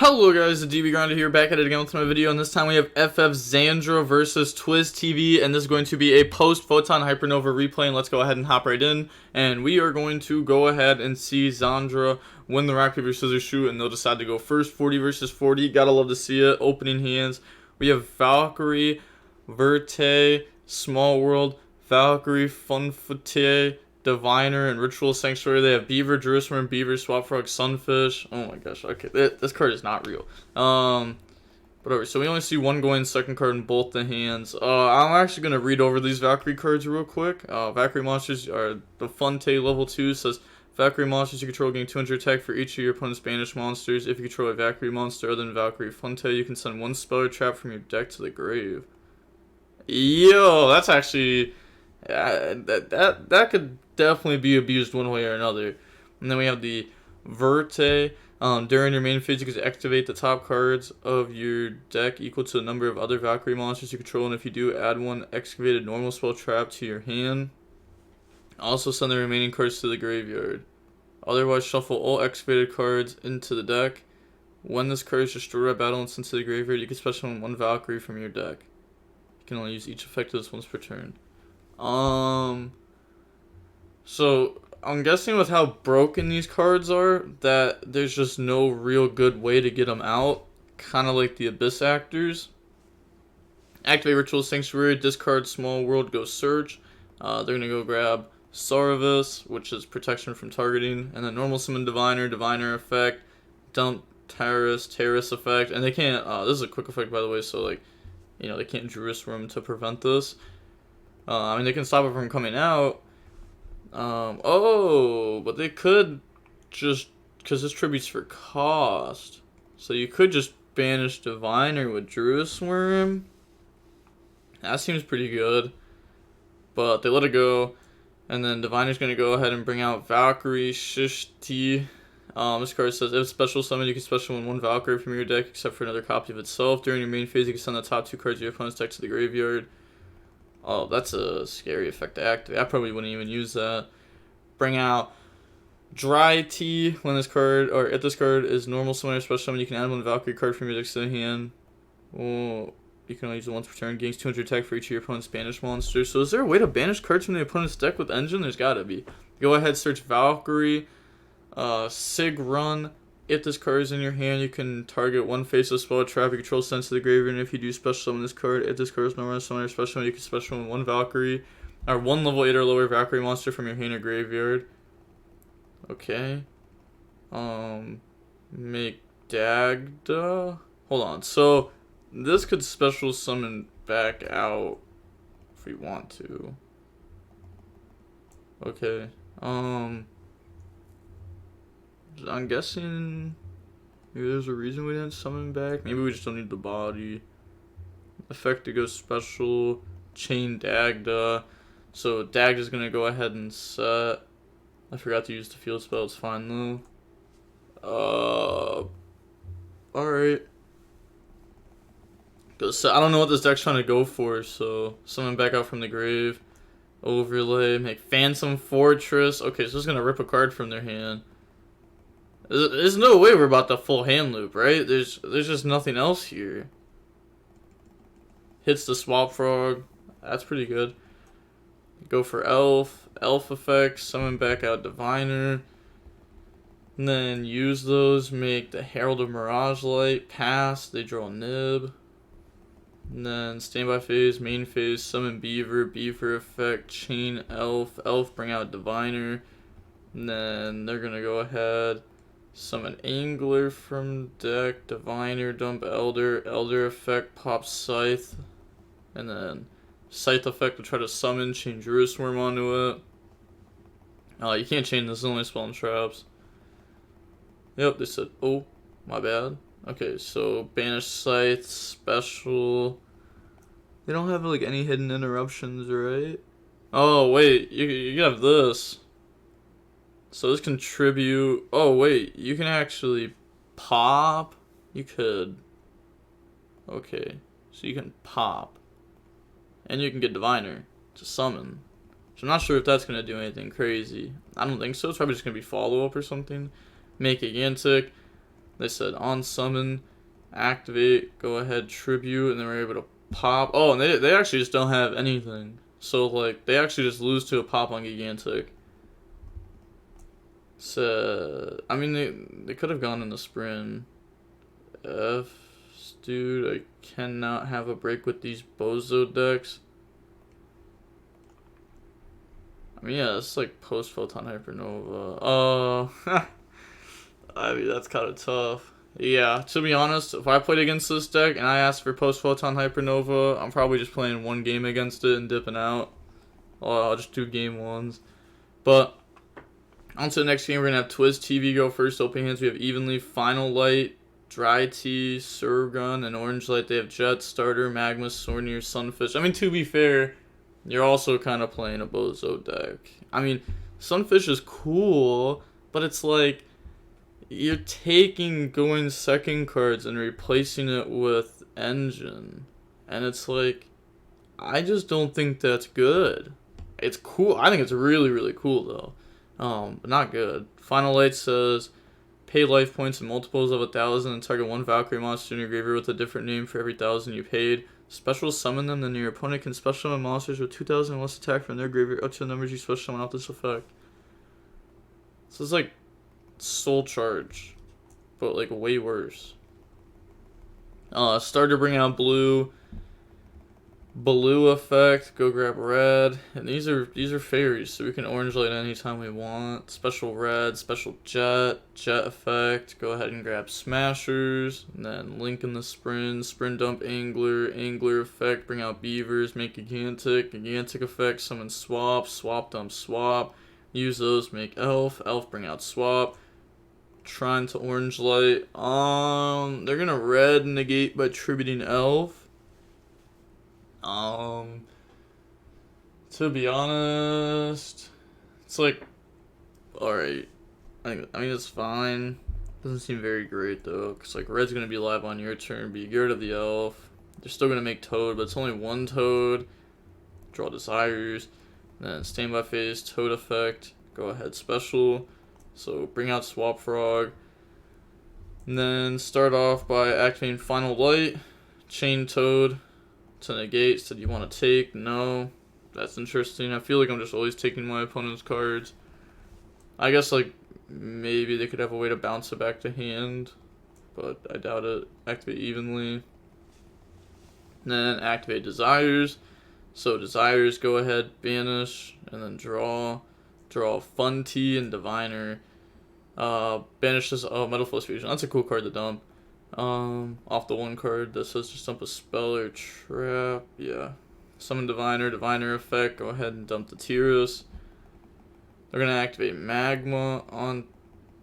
Hello guys, the DB Grinder here, back at it again with another video, and this time we have FF Zandra versus Twiz TV, and this is going to be a post-Photon Hypernova replay, and let's go ahead and hop right in, and we are going to go ahead and see Zandra win the rock, paper, scissors, shoot, and they'll decide to go first. 40 versus 40, gotta love to see it. Opening hands, we have Valkyrie, Verte, Small World, Valkyrie, Funfute, Diviner, and Ritual Sanctuary. They have Beaver, Jerusalem, Beaver, Swap Frog, Sunfish. Oh my gosh, okay, this card is not real. Whatever, so we only see one going second card in both the hands. I'm actually going to read over these Valkyrie cards real quick. Valkyrie monsters are the Funte level 2 says, Valkyrie monsters you control gain 200 attack for each of your opponent's banished monsters. If you control a Valkyrie monster other than Valkyrie Funte, you can send one spell or trap from your deck to the grave. Yo, that's actually... that could definitely be abused one way or another. And then we have the Verte. During your main phase, you can activate the top cards of your deck equal to the number of other Valkyrie monsters you control, and if you do, add one excavated normal spell trap to your hand. Also send the remaining cards to the graveyard. Otherwise, shuffle all excavated cards into the deck. When this card is destroyed by battle and sent to the graveyard, you can special summon one Valkyrie from your deck. You can only use each effect of this once per turn. So I'm guessing with how broken these cards are, that there's just no real good way to get them out. Kind of like the Abyss Actors. Activate Ritual Sanctuary, discard Small World, go search. They're going to go grab Saravis, which is protection from targeting. And then normal summon Diviner, Diviner effect. Dump Terrace, Terrace effect. And they can't, this is a quick effect by the way, so like, you know, they can't Jerusalem to prevent this. I mean, they can stop it from coming out. But they could just, because this tribute's for cost, so you could just banish Diviner with Jerusalem. That seems pretty good, but they let it go, and then Diviner's going to go ahead and bring out Valkyrie, Shishti. This card says, if special summon, you can special summon one Valkyrie from your deck, except for another copy of itself. During your main phase, you can send the top two cards of your opponent's deck to the graveyard. Oh, that's a scary effect to activate. I probably wouldn't even use that. Bring out Dry Tea when this card, or if this card is normal summon or special summon, you can add one Valkyrie card from your deck to the hand. Oh, you can only use it once per turn. Gains 200 attack for each of your opponent's banished monsters. So is there a way to banish cards from the opponent's deck with Engine? There's gotta be. Go ahead, search Valkyrie, Sig Run. If this card is in your hand, you can target one faceless spell trap you control sends to the graveyard, and if you do special summon this card, if this card is normal summon or special summon, you can special summon one Valkyrie, or one level 8 or lower Valkyrie monster from your hand or graveyard. Okay. Make Dagda. Hold on. So, this could special summon back out if we want to. Okay. I'm guessing maybe there's a reason we didn't summon back. Maybe we just don't need the body. Effect to go special. Chain Dagda. So Dagda's gonna go ahead and set. I forgot to use the field spell. It's fine though. Alright. So I don't know what this deck's trying to go for. So summon back out from the grave. Overlay. Make Phantom Fortress. Okay, so it's gonna rip a card from their hand. There's no way we're about to full hand loop, right? There's just nothing else here. Hits the Swap Frog. That's pretty good. Go for Elf. Elf effects. Summon back out Diviner. And then use those. Make the Herald of Mirage Light. Pass. They draw a Nib. And then standby phase. Main phase. Summon Beaver. Beaver effect. Chain Elf. Elf bring out Diviner. And then they're going to go ahead. Summon Angler from deck, Diviner, dump Elder, Elder effect, pop Scythe, and then Scythe effect to try to summon, chain Jerusalem onto it. You can't chain this, only spell and traps. Yep, they said, oh, my bad. Okay, so banish Scythe, special. They don't have like any hidden interruptions, right? Oh, wait, you have this. So this contribute. Oh wait, you can actually pop. You could. Okay, so you can pop, and you can get Diviner to summon. So I'm not sure if that's gonna do anything crazy. I don't think so. It's probably just gonna be follow up or something. Make Gigantic. They said on summon, activate, go ahead, tribute, and then we're able to pop. Oh, and they actually just don't have anything. So, like, they actually just lose to a pop on Gigantic. So, I mean, they could have gone in the sprint. Dude, I cannot have a break with these Bozo decks. I mean, yeah, it's like post-Photon Hypernova. I mean, that's kind of tough. Yeah, to be honest, if I played against this deck and I asked for post-Photon Hypernova, I'm probably just playing one game against it and dipping out. I'll just do game ones. But, on to the next game, we're going to have Twiz TV go first. Opening hands, we have Evenly, Final Light, Dry Tea, Surgun, and Orange Light. They have Jet, Starter, Magma, Sornier, Sunfish. I mean, to be fair, you're also kind of playing a Bozo deck. I mean, Sunfish is cool, but it's like you're taking going second cards and replacing it with Engine. And it's like, I just don't think that's good. It's cool. I think it's really, really cool, though. But not good. Final Light says, pay life points in multiples of 1,000 and target one Valkyrie monster in your graveyard with a different name for every 1,000 you paid. Special summon them, then your opponent can special summon monsters with 2,000 less attack from their graveyard up to the numbers you special summon out this effect. So it's like Soul Charge, but like way worse. Starter bring out blue effect, go grab red, and these are fairies, so we can orange light anytime we want. Special red, special jet effect, go ahead and grab smashers, and then link in the sprint dump angler effect, bring out beavers, make gigantic effect, summon swap dump swap, use those, make elf bring out swap, trying to orange light. They're gonna red negate by tributing elf. To be honest, it's like, alright. I mean, it's fine. Doesn't seem very great, though, because, like, red's going to be live on your turn, be get rid of the elf. They're still going to make Toad, but it's only one Toad. Draw Desires. Then standby phase, Toad effect. Go ahead, special. So, bring out Swap Frog. And then start off by activating Final Light. Chain Toad to negate. So, do you want to take? No. That's interesting. I feel like I'm just always taking my opponent's cards. I guess, like, maybe they could have a way to bounce it back to hand, but I doubt it. Activate Evenly. And then activate Desires. So Desires, go ahead, banish, and then draw. Draw Fun Tea and Diviner. Banish this. Oh, Metal Force Fusion. That's a cool card to dump. Off the one card that says just dump a spell or trap. Yeah. Summon Diviner effect. Go ahead and dump the Tyrus. They're going to activate Magma on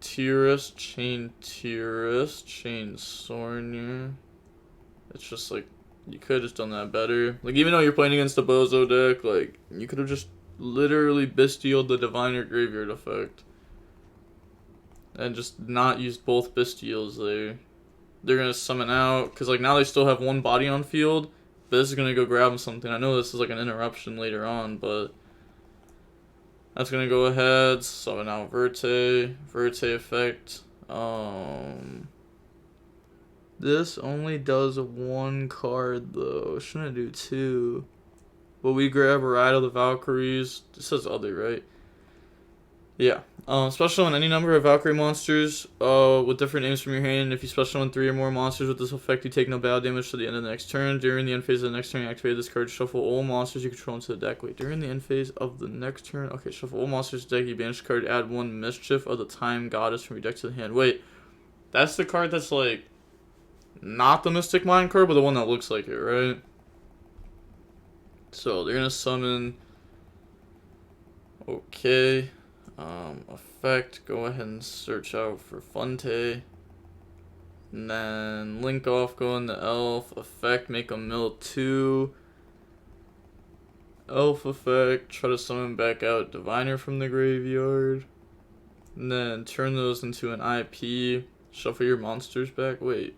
Tyrus, chain Sornier. It's just like, you could have just done that better. Like, even though you're playing against a Bozo deck, like, you could have just literally Bestialed the Diviner Graveyard effect. And just not used both Bestials there. They're going to summon out, because, like, now they still have one body on field, but this is going to go grab something. I know this is, like, an interruption later on, but that's going to go ahead, summon out Verte effect. This only does one card, though. Shouldn't it do two? Will we grab a Ride of the Valkyries? This says other, right? Yeah. Special summon any number of Valkyrie monsters with different names from your hand. If you special summon 3 or more monsters with this effect, you take no battle damage to the end of the next turn. During the end phase of the next turn, you activate this card. Shuffle all monsters you control into the deck. Wait, during the end phase of the next turn? Okay, shuffle all monsters to the deck. You banish card. Add 1 Mischief of the Time Goddess from your deck to the hand. Wait, that's the card that's like not the Mystic Mind card, but the one that looks like it, right? So they're gonna summon. Okay. Effect, go ahead and search out for Funte. And then link off, go into elf. Effect, make a mill 2. Elf effect, try to summon back out Diviner from the graveyard. And then turn those into an IP. Shuffle your monsters back. Wait,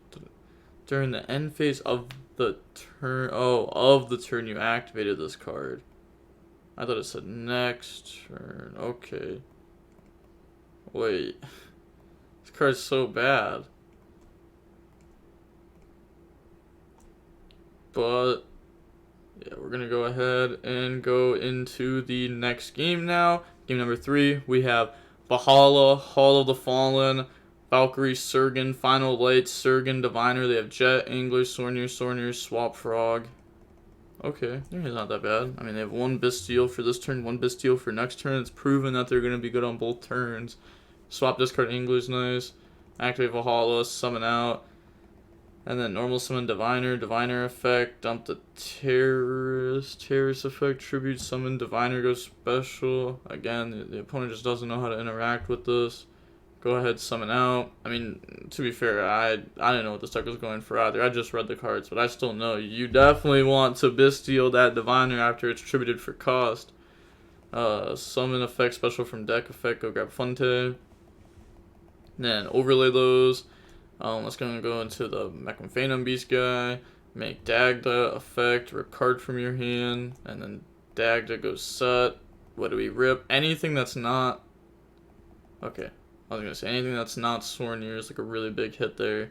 during the end phase of the turn. Oh, of the turn you activated this card. I thought it said next turn. Okay. Wait. This card's so bad. But yeah, we're gonna go ahead and go into the next game now. Game number 3, we have Valhalla, Hall of the Fallen, Valkyrie, Surgen, Final Light, Surgen, Diviner. They have Jet, Angler, Sornier, Swap Frog. Okay, he's not that bad. I mean, they have 1 Bestial for this turn, 1 Bestial for next turn. It's proven that they're gonna be good on both turns. Swap discard Angler's nice. Activate Valhalla, summon out. And then normal summon Diviner effect, dump the Terrorist effect, tribute summon, Diviner goes special. Again, the opponent just doesn't know how to interact with this. Go ahead, summon out. I mean, to be fair, I didn't know what this deck was going for either. I just read the cards, but I still know you definitely want to Bestial that Diviner after it's tributed for cost. Summon effect, special from deck effect, go grab Funte. Then overlay those. Let's go into the Mechanphanum Beast guy. Make Dagda effect, rip card from your hand, and then Dagda goes set. What do we rip? Anything that's not. Okay, I was gonna say anything that's not Sornier is like a really big hit there.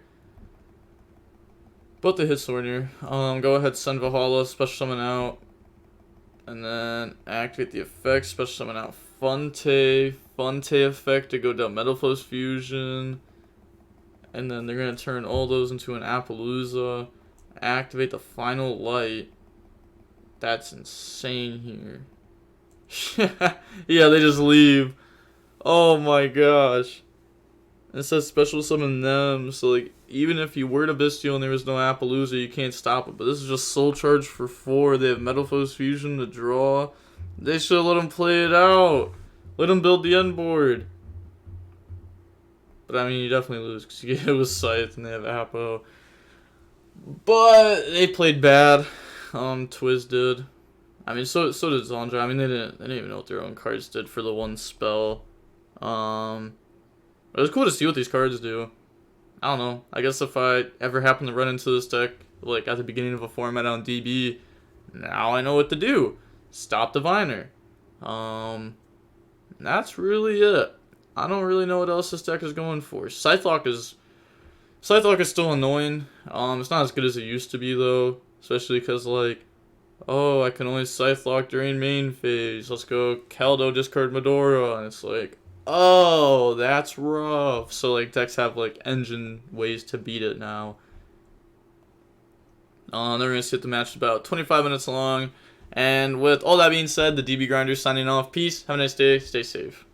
But they hit Sornier. Go ahead, send Valhalla, special summon out, and then activate the effect, special summon out Funte effect to go down Metal Flows Fusion. And then they're going to turn all those into an Appaloosa. Activate the Final Light. That's insane here. Yeah, they just leave. Oh my gosh. It says special summon them. So, like, even if you were to Bestial and there was no Appaloosa, you can't stop it. But this is just Soul Charge for 4. They have Metal Foes Fusion to draw. They should have let them play it out. Let them build the end board. But I mean, you definitely lose because you get hit with Scythe and they have Appo. But they played bad. Twiz did. I mean, so did Zandra. I mean, they didn't even know what their own cards did for the 1 spell. It was cool to see what these cards do. I don't know. I guess if I ever happen to run into this deck, like at the beginning of a format on DB, now I know what to do. Stop Diviner. That's really it. I don't really know what else this deck is going for. Scythelock is still annoying. It's not as good as it used to be though, especially because like, oh, I can only Scythelock during main phase. Let's go Kaldo, discard Medora, and it's like, oh, that's rough. So like decks have like engine ways to beat it now. They're gonna sit the match about 25 minutes long. And with all that being said, the DB Grinder signing off. Peace. Have a nice day. Stay safe.